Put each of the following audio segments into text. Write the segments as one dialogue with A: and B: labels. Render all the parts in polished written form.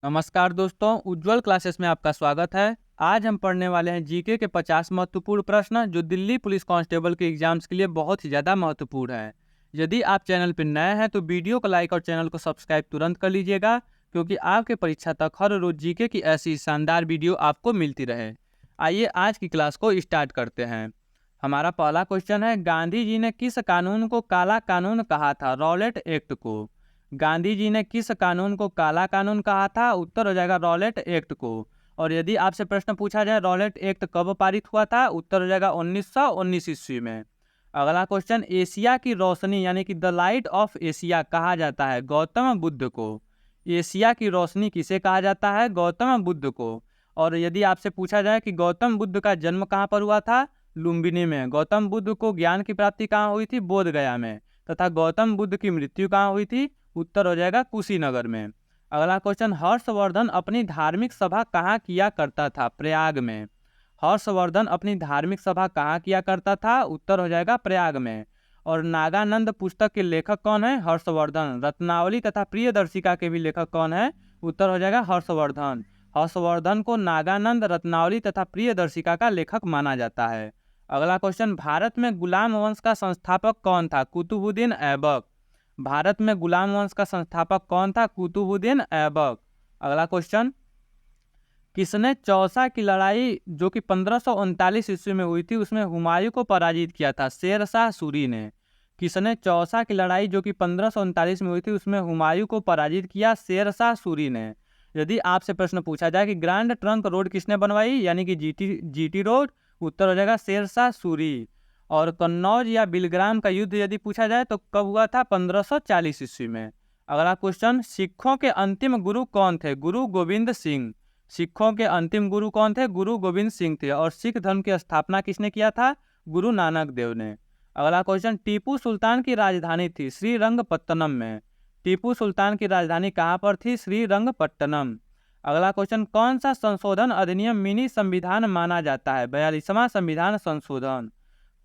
A: नमस्कार दोस्तों, उज्जवल क्लासेस में आपका स्वागत है। आज हम पढ़ने वाले हैं जीके के 50 महत्वपूर्ण प्रश्न जो दिल्ली पुलिस कांस्टेबल के एग्जाम्स के लिए बहुत ही ज़्यादा महत्वपूर्ण है। यदि आप चैनल पर नए हैं तो वीडियो को लाइक और चैनल को सब्सक्राइब तुरंत कर लीजिएगा, क्योंकि आपके परीक्षा तक हर रोज जीके की ऐसी शानदार वीडियो आपको मिलती रहे। आइए आज की क्लास को स्टार्ट करते हैं। हमारा पहला क्वेश्चन है, गांधी जी ने किस कानून को काला कानून कहा था? रॉलेट एक्ट को। गांधी जी ने किस कानून को काला कानून कहा था? उत्तर हो जाएगा रॉलेट एक्ट को। और यदि आपसे प्रश्न पूछा जाए रॉलेट एक्ट कब पारित हुआ था? उत्तर हो जाएगा 1919 ईस्वी में। अगला क्वेश्चन, एशिया की रोशनी यानी कि द लाइट ऑफ एशिया कहा जाता है? गौतम बुद्ध को। एशिया की रोशनी किसे कहा जाता है? गौतम बुद्ध को। और यदि आपसे पूछा जाए कि गौतम बुद्ध का जन्म कहाँ पर हुआ था? लुम्बिनी में। गौतम बुद्ध को ज्ञान की प्राप्ति कहाँ हुई थी? बोध गया में। तथा गौतम बुद्ध की मृत्यु कहाँ हुई थी? उत्तर हो जाएगा कुशीनगर में। अगला क्वेश्चन, हर्षवर्धन अपनी धार्मिक सभा कहाँ किया करता था? प्रयाग में। हर्षवर्धन अपनी धार्मिक सभा कहाँ किया करता था? उत्तर हो जाएगा प्रयाग में। और नागानंद पुस्तक के लेखक कौन है? हर्षवर्धन। रत्नावली तथा प्रियदर्शिका के भी लेखक कौन है? उत्तर हो जाएगा हर्षवर्धन। हर्षवर्धन को नागानंद, रत्नावली तथा प्रियदर्शिका का लेखक माना जाता है। अगला क्वेश्चन, भारत में गुलाम वंश का संस्थापक कौन था? कुतुबुद्दीन ऐबक। भारत में गुलाम वंश का संस्थापक कौन था? कुतुबुद्दीन ऐबक। अगला क्वेश्चन, किसने चौसा की लड़ाई जो कि 1539 ईस्वी में हुई थी उसमें हुमायूं को पराजित किया था? शेर शाह सूरी ने। किसने चौसा की लड़ाई जो कि 1539 में हुई थी उसमें हुमायूं को पराजित किया? शेर शाह सूरी ने। यदि आपसे प्रश्न पूछा जाए कि ग्रैंड ट्रंक रोड किसने बनवाई यानी कि जीटी रोड? उत्तर हो जाएगा शेर शाह सूरी। और कन्नौज या बिलग्राम का युद्ध यदि पूछा जाए तो कब हुआ था? 1540 ईस्वी में। अगला क्वेश्चन, सिखों के अंतिम गुरु कौन थे? गुरु गोविंद सिंह। सिखों के अंतिम गुरु कौन थे? गुरु गोविंद सिंह थे। और सिख धर्म की स्थापना किसने किया था? गुरु नानक देव ने। अगला क्वेश्चन, टीपू सुल्तान की राजधानी थी श्रीरंगपट्टनम में। टीपू सुल्तान की राजधानी कहाँ पर थी? श्रीरंगपट्टनम। अगला क्वेश्चन, कौन सा संशोधन अधिनियम मिनी संविधान माना जाता है? 42वां संविधान संशोधन।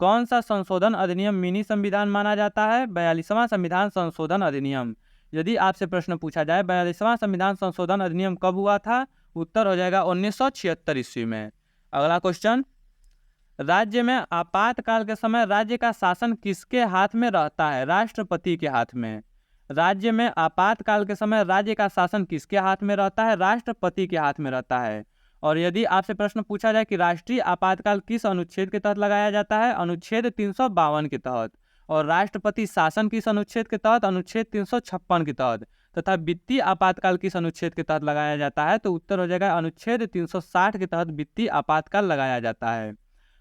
A: कौन सा संशोधन अधिनियम मिनी संविधान माना जाता है? 42वां संविधान संशोधन अधिनियम। यदि आपसे प्रश्न पूछा जाए 42वां संविधान संशोधन अधिनियम कब हुआ था? उत्तर हो जाएगा 1976 ईस्वी में। अगला क्वेश्चन, राज्य में आपातकाल के समय राज्य का शासन किसके हाथ में रहता है? राष्ट्रपति के हाथ में। राज्य में आपातकाल के समय राज्य का शासन किसके हाथ में रहता है? राष्ट्रपति के हाथ में रहता है। और यदि आपसे प्रश्न पूछा जाए कि राष्ट्रीय आपातकाल किस अनुच्छेद के तहत लगाया जाता है? अनुच्छेद 352 के तहत। और राष्ट्रपति शासन किस अनुच्छेद के तहत? अनुच्छेद 356 के तहत। तथा वित्तीय आपातकाल किस अनुच्छेद के तहत लगाया जाता है? तो उत्तर हो जाएगा अनुच्छेद 360 के तहत वित्तीय आपातकाल लगाया जाता है।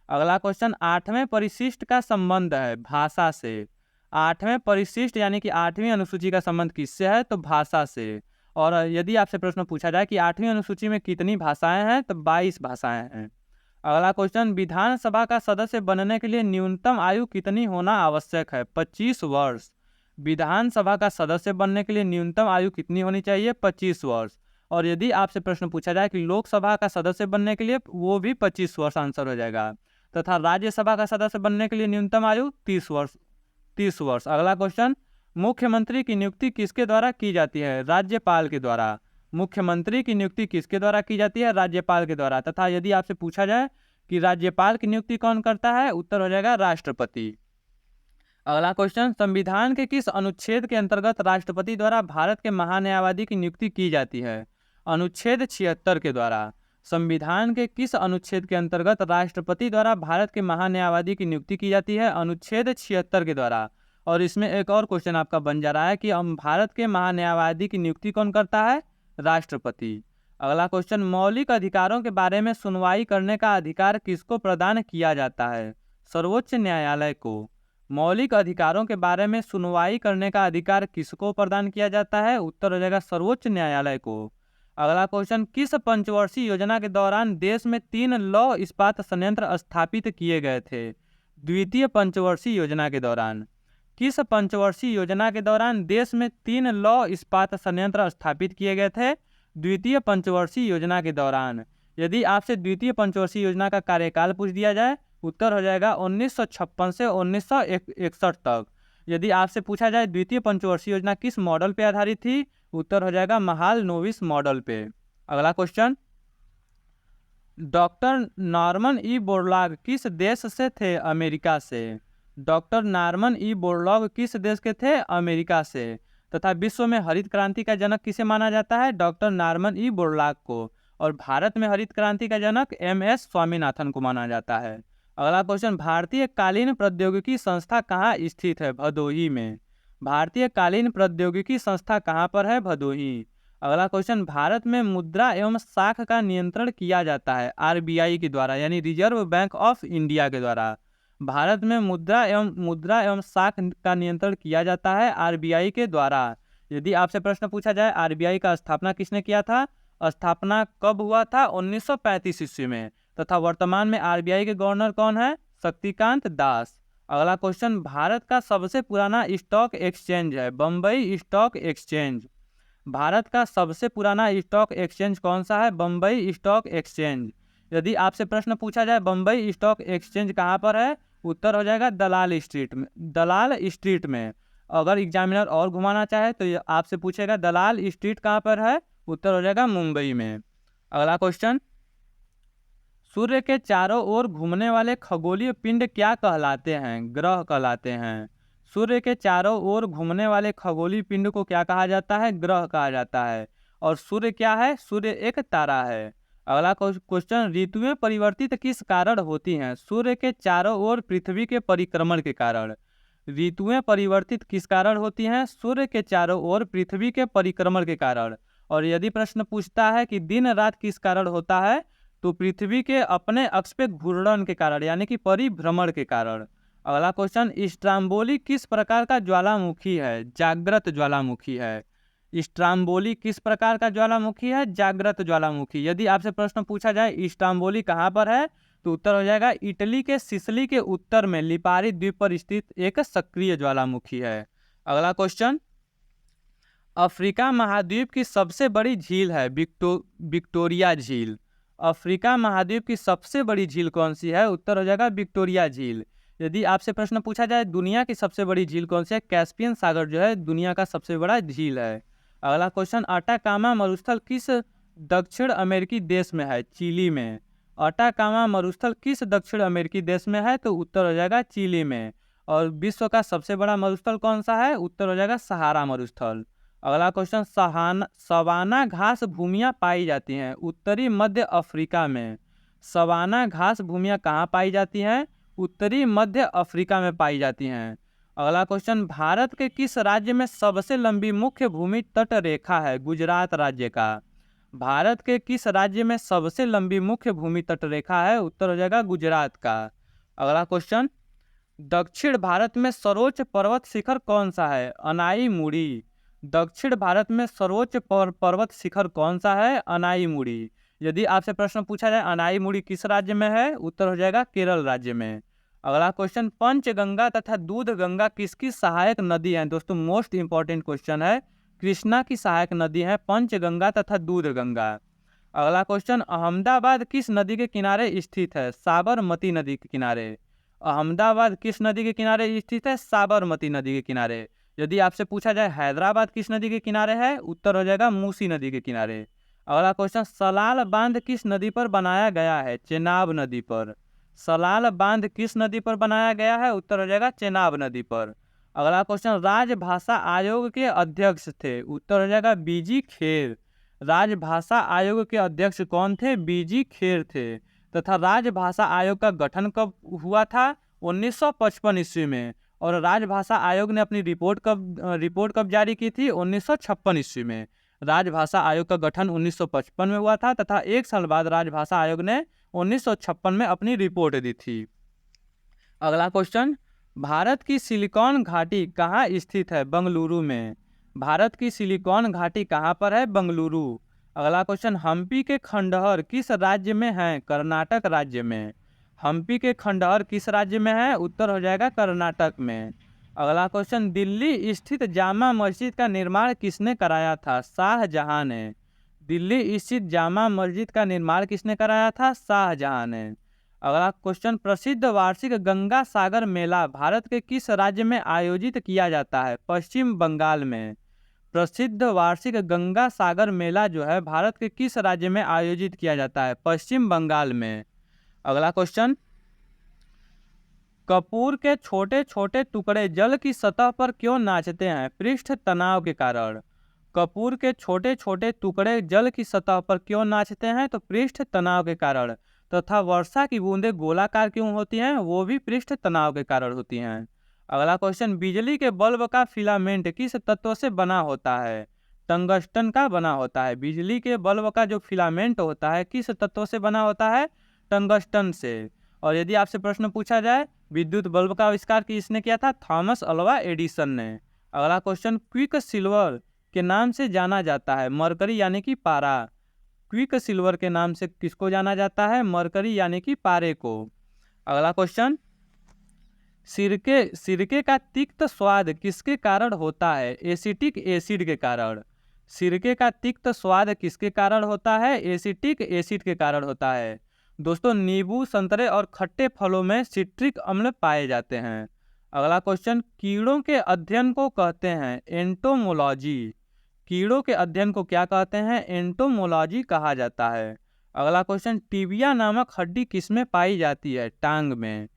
A: अगला क्वेश्चन, 8वें परिशिष्ट का संबंध है भाषा से। 8वें परिशिष्ट यानी कि 8वीं अनुसूची का संबंध किससे है? तो भाषा से। और यदि आपसे प्रश्न पूछा जाए कि 8वीं अनुसूची में कितनी भाषाएं हैं? तो 22 भाषाएं हैं। अगला क्वेश्चन, विधानसभा का सदस्य बनने के लिए न्यूनतम आयु कितनी होना आवश्यक है? 25 वर्ष। विधानसभा का सदस्य बनने के लिए न्यूनतम आयु कितनी होनी चाहिए? 25 वर्ष। और यदि आपसे प्रश्न पूछा जाए कि लोकसभा का सदस्य बनने के लिए, वो भी 25 वर्ष आंसर हो जाएगा। तथा राज्यसभा का सदस्य बनने के लिए न्यूनतम आयु 30 वर्ष। अगला क्वेश्चन, मुख्यमंत्री की नियुक्ति किसके द्वारा की जाती है? राज्यपाल के द्वारा। मुख्यमंत्री की नियुक्ति किसके द्वारा की जाती है? राज्यपाल के द्वारा। तथा यदि आपसे पूछा जाए कि राज्यपाल की नियुक्ति कौन करता है? उत्तर हो जाएगा राष्ट्रपति। अगला क्वेश्चन, संविधान के किस अनुच्छेद के अंतर्गत राष्ट्रपति द्वारा भारत के महान्यायवादी की नियुक्ति की जाती है? अनुच्छेद 76 के द्वारा। संविधान के किस अनुच्छेद के अंतर्गत राष्ट्रपति द्वारा भारत के महान्यायवादी की नियुक्ति की जाती है? अनुच्छेद 76 के द्वारा। और इसमें एक और क्वेश्चन आपका बन जा रहा है कि हम भारत के महान्यायवादी की नियुक्ति कौन करता है? राष्ट्रपति। अगला क्वेश्चन, मौलिक अधिकारों के बारे में सुनवाई करने का अधिकार किसको प्रदान किया जाता है? सर्वोच्च न्यायालय को। मौलिक अधिकारों के बारे में सुनवाई करने का अधिकार किसको प्रदान किया जाता है? उत्तर हो जाएगा सर्वोच्च न्यायालय को। अगला क्वेश्चन, किस पंचवर्षीय योजना के दौरान देश में 3 लौह इस्पात संयंत्र स्थापित किए गए थे? द्वितीय पंचवर्षीय योजना के दौरान। किस पंचवर्षीय योजना के दौरान देश में 3 लौह इस्पात संयंत्र स्थापित किए गए थे? द्वितीय पंचवर्षीय योजना के दौरान। यदि आपसे द्वितीय पंचवर्षीय योजना का कार्यकाल पूछ दिया जाए, उत्तर हो जाएगा 1956 से 1961 तक। यदि आपसे पूछा जाए द्वितीय पंचवर्षीय योजना किस मॉडल पर आधारित थी? उत्तर हो जाएगा महाल नोविस मॉडल पे। अगला question, doctor Norman E Borlaug किस देश से थे? अमेरिका से। डॉक्टर नॉर्मन ई बोरलॉग किस देश के थे? अमेरिका से। तथा विश्व में हरित क्रांति का जनक किसे माना जाता है? डॉक्टर नॉर्मन ई बोरलॉग को। और भारत में हरित क्रांति का जनक MS स्वामीनाथन को माना जाता है। अगला क्वेश्चन, भारतीय कालीन प्रौद्योगिकी संस्था कहाँ स्थित है? भदोही में। भारतीय कालीन प्रौद्योगिकी संस्था कहाँ पर है? भदोही। अगला क्वेश्चन, भारत में मुद्रा एवं साख का नियंत्रण किया जाता है RBI के द्वारा, यानी रिजर्व बैंक ऑफ इंडिया के द्वारा। भारत में मुद्रा एवं साख का नियंत्रण किया जाता है RBI के द्वारा। यदि आपसे प्रश्न पूछा जाए RBI का स्थापना किसने किया था? स्थापना कब हुआ था? 1935 ईस्वी में। तथा वर्तमान में RBI के गवर्नर कौन है? शक्तिकांत दास। अगला क्वेश्चन, भारत का सबसे पुराना स्टॉक एक्सचेंज है बम्बई स्टॉक एक्सचेंज। भारत का सबसे पुराना स्टॉक एक्सचेंज कौन सा है? Bombay stock exchange. यदि आपसे प्रश्न पूछा जाए बम्बई स्टॉक एक्सचेंज कहाँ पर है? उत्तर हो जाएगा दलाल स्ट्रीट में। दलाल स्ट्रीट में। अगर एग्जामिनर और घुमाना चाहे तो आपसे पूछेगा दलाल स्ट्रीट कहाँ पर है? उत्तर हो जाएगा मुंबई में। अगला क्वेश्चन, सूर्य के चारों ओर घूमने वाले खगोलीय पिंड क्या कहलाते हैं? ग्रह कहलाते हैं। सूर्य के चारों ओर घूमने वाले खगोलीय पिंड को क्या कहा जाता है? ग्रह कहा जाता है। और सूर्य क्या है? सूर्य एक तारा है। अगला क्वेश्चन, ऋतुएं परिवर्तित किस कारण होती हैं? सूर्य के चारों ओर पृथ्वी के परिक्रमण के कारण। ऋतुएं परिवर्तित किस कारण होती हैं? सूर्य के चारों ओर पृथ्वी के परिक्रमण के कारण। और यदि प्रश्न पूछता है कि दिन रात किस कारण होता है, तो पृथ्वी के अपने अक्ष पे घूर्णन के कारण, यानी कि परिभ्रमण के कारण। अगला क्वेश्चन, स्ट्राम्बोली किस प्रकार का ज्वालामुखी है? जागृत ज्वालामुखी है। स्ट्राम्बोली किस प्रकार का ज्वालामुखी है? जागृत ज्वालामुखी। यदि आपसे प्रश्न पूछा जाए स्ट्राम्बोली कहाँ पर है, तो उत्तर हो जाएगा इटली के सिसिली के उत्तर में लिपारी द्वीप पर स्थित एक सक्रिय ज्वालामुखी है। अगला क्वेश्चन, अफ्रीका महाद्वीप की सबसे बड़ी झील है विक्टोरिया झील। अफ्रीका महाद्वीप की सबसे बड़ी झील कौन सी है? उत्तर हो जाएगा विक्टोरिया झील। यदि आपसे प्रश्न पूछा जाए दुनिया की सबसे बड़ी झील कौन सी है? कैस्पियन सागर जो है दुनिया का सबसे बड़ा झील है। अगला क्वेश्चन, अटाकामा मरुस्थल किस दक्षिण अमेरिकी देश में है? चिली में। अटाकामा मरुस्थल किस दक्षिण अमेरिकी देश में है? तो उत्तर हो जाएगा चिली में। और विश्व का सबसे बड़ा मरुस्थल कौन सा है? उत्तर हो जाएगा सहारा मरुस्थल। अगला क्वेश्चन, सवाना घास भूमियाँ पाई जाती हैं उत्तरी मध्य अफ्रीका में। सवाना घास भूमियाँ कहाँ पाई जाती हैं? उत्तरी मध्य अफ्रीका में पाई जाती हैं। अगला क्वेश्चन, भारत के किस राज्य में सबसे लंबी मुख्य भूमि तट रेखा है? गुजरात राज्य का। भारत के किस राज्य में सबसे लंबी मुख्य भूमि तट रेखा है? उत्तर हो जाएगा गुजरात का। अगला क्वेश्चन, दक्षिण भारत में सर्वोच्च पर्वत शिखर कौन सा है? अनाईमुड़ी। दक्षिण भारत में सर्वोच्च पर्वत शिखर कौन सा है? अनाईमुड़ी। यदि आपसे प्रश्न पूछा जाए अनाईमुड़ी किस राज्य में है? उत्तर हो जाएगा केरल राज्य में। अगला क्वेश्चन, पंचगंगा तथा दूध गंगा किसकी सहायक नदी है? दोस्तों मोस्ट इंपॉर्टेंट क्वेश्चन है। कृष्णा की सहायक नदी है पंचगंगा तथा दूध गंगा। अगला क्वेश्चन, अहमदाबाद किस नदी के किनारे स्थित है? साबरमती नदी के किनारे। अहमदाबाद किस नदी के किनारे स्थित है? साबरमती नदी के किनारे। यदि आपसे पूछा जाए हैदराबाद किस नदी के किनारे है? उत्तर हो जाएगा मूसी नदी के किनारे। अगला क्वेश्चन, सलाल बांध किस नदी पर बनाया गया है? चेनाब नदी पर। सलाल बांध किस नदी पर बनाया गया है? उत्तर हो जाएगा चेनाब नदी पर। अगला क्वेश्चन, राजभाषा आयोग के अध्यक्ष थे? उत्तर हो जाएगा बीजी खेर। राजभाषा आयोग के अध्यक्ष कौन थे? बीजी खेर थे। तथा राजभाषा आयोग का गठन कब हुआ था? 1955 ईस्वी में। और राजभाषा आयोग ने अपनी रिपोर्ट कब जारी की थी? 1956 ईस्वी में। राजभाषा आयोग का गठन 1955 में हुआ था तथा एक साल बाद राजभाषा आयोग ने 1956 में अपनी रिपोर्ट दी थी। अगला क्वेश्चन, भारत की सिलिकॉन घाटी कहाँ स्थित है? बंगलुरु में। भारत की सिलिकॉन घाटी कहाँ पर है? बंगलुरु। अगला क्वेश्चन, हम्पी के खंडहर किस राज्य में हैं? कर्नाटक राज्य में। हम्पी के खंडहर किस राज्य में है? उत्तर हो जाएगा कर्नाटक में। अगला क्वेश्चन, दिल्ली स्थित जामा मस्जिद का निर्माण किसने कराया था? शाहजहां ने। दिल्ली स्थित जामा मस्जिद का निर्माण किसने कराया था? शाहजहां ने। अगला क्वेश्चन, प्रसिद्ध वार्षिक गंगा सागर मेला भारत के किस राज्य में आयोजित किया जाता है? पश्चिम बंगाल में। प्रसिद्ध वार्षिक गंगा सागर मेला जो है भारत के किस राज्य में आयोजित किया जाता है? पश्चिम बंगाल में। अगला क्वेश्चन, कपूर के छोटे छोटे टुकड़े जल की सतह पर क्यों नाचते हैं? पृष्ठ तनाव के कारण। कपूर के छोटे छोटे टुकड़े जल की सतह पर क्यों नाचते हैं? तो पृष्ठ तनाव के कारण। तथा वर्षा की बूंदें गोलाकार क्यों होती हैं? वो भी पृष्ठ तनाव के कारण होती हैं। अगला क्वेश्चन, बिजली के बल्ब का फिलामेंट किस तत्व से बना होता है? टंगस्टन का बना होता है। बिजली के बल्ब का जो फिलामेंट होता है किस तत्व से बना होता है? टंगस्टन से। और यदि आपसे प्रश्न पूछा जाए विद्युत बल्ब का आविष्कार किसने किया था? थॉमस अल्वा एडिसन ने। अगला क्वेश्चन, क्विक सिल्वर के नाम से जाना जाता है? मरकरी यानी कि पारा। क्विक सिल्वर के नाम से किसको जाना जाता है? मरकरी यानी कि पारे को। अगला क्वेश्चन, सिरके का तिक्त स्वाद किसके कारण होता है? एसिटिक एसिड के कारण। सिरके का तिक्त स्वाद किसके कारण होता है? एसिटिक एसिड के कारण होता है। दोस्तों, नींबू, संतरे और खट्टे फलों में सिट्रिक अम्ल पाए जाते हैं। अगला क्वेश्चन, कीड़ों के अध्ययन को कहते हैं एंटोमोलॉजी। कीड़ों के अध्ययन को क्या कहते हैं? एंटोमोलॉजी कहा जाता है। अगला क्वेश्चन, टीबिया नामक हड्डी किसमें पाई जाती है? टांग में।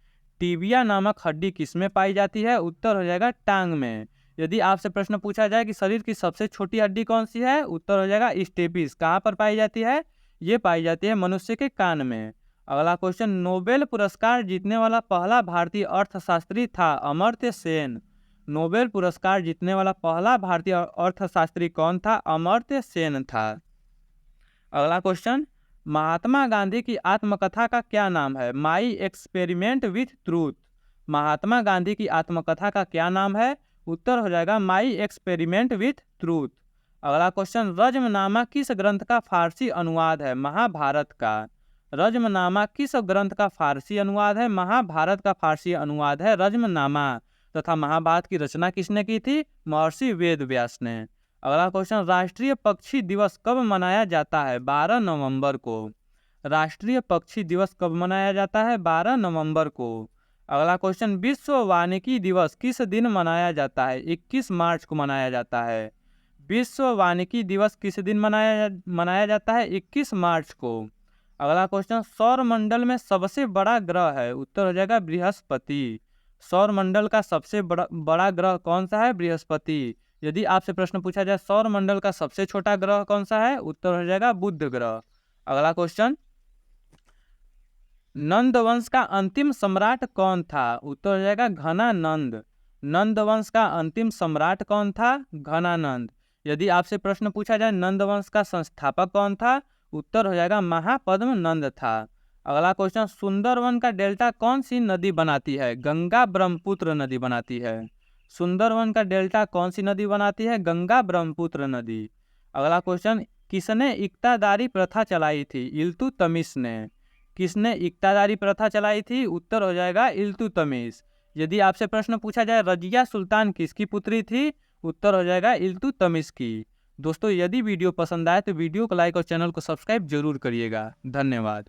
A: टीबिया नामक हड्डी किसमें पाई जाती है? उत्तर हो जाएगा टांग में। यदि आपसे प्रश्न पूछा जाए कि शरीर की सबसे छोटी हड्डी कौन सी है? उत्तर हो जाएगा स्टेपिस। कहाँ पर पाई जाती है? ये पाई जाती है मनुष्य के कान में। अगला क्वेश्चन, नोबेल पुरस्कार जीतने वाला पहला भारतीय अर्थशास्त्री था? अमर्त्य सेन। नोबेल पुरस्कार जीतने वाला पहला भारतीय अर्थशास्त्री कौन था? अमर्त्य सेन था। अगला क्वेश्चन, महात्मा गांधी की आत्मकथा का क्या नाम है? My experiment with truth. Mahatma Gandhi की आत्मकथा का क्या नाम है? उत्तर हो जाएगा माई एक्सपेरिमेंट विथ ट्रूथ। अगला क्वेश्चन, रज्मनामा किस ग्रंथ का फारसी अनुवाद है? महाभारत का। रज्मनामा किस ग्रंथ का फारसी अनुवाद है? महाभारत का फारसी अनुवाद है रज्मनामा। तथा महाभारत की रचना किसने की थी? महर्षि वेदव्यास ने। अगला क्वेश्चन, राष्ट्रीय पक्षी दिवस कब मनाया जाता है? 12 नवंबर को। राष्ट्रीय पक्षी दिवस कब मनाया जाता है? 12 नवंबर को। अगला क्वेश्चन, विश्व वानिकी दिवस किस दिन मनाया जाता है? 21 मार्च को मनाया जाता है। विश्व वानिकी दिवस किस दिन मनाया जाता है? 21 मार्च को। अगला क्वेश्चन, सौर मंडल में सबसे बड़ा ग्रह है? उत्तर हो जाएगा बृहस्पति। सौर मंडल का सबसे बड़ा ग्रह कौन सा है? बृहस्पति। यदि आपसे प्रश्न पूछा जाए सौर मंडल का सबसे छोटा ग्रह कौन सा है? उत्तर हो जाएगा बुध ग्रह। अगला क्वेश्चन, नंद वंश का अंतिम सम्राट कौन था? उत्तर हो जाएगा घनानंद। नंद वंश का अंतिम सम्राट कौन था? घनानंद। यदि आपसे प्रश्न पूछा जाए नंद वंश का संस्थापक कौन था? उत्तर हो जाएगा महापद्म नंद था। अगला क्वेश्चन, सुंदरवन का डेल्टा कौन सी नदी बनाती है? गंगा ब्रह्मपुत्र नदी बनाती है। सुंदरवन का डेल्टा कौन सी नदी बनाती है? गंगा ब्रह्मपुत्र नदी। अगला क्वेश्चन, किसने इक्तादारी प्रथा चलाई थी? इल्तुतमिश ने। किसने इक्तादारी प्रथा चलाई थी? उत्तर हो जाएगा इल्तुतमिश। यदि आपसे प्रश्न पूछा जाए रजिया सुल्तान किसकी पुत्री थी? उत्तर हो जाएगा इल्तुतमिश की। दोस्तों, यदि वीडियो पसंद आए तो वीडियो को लाइक और चैनल को सब्सक्राइब जरूर करिएगा। धन्यवाद।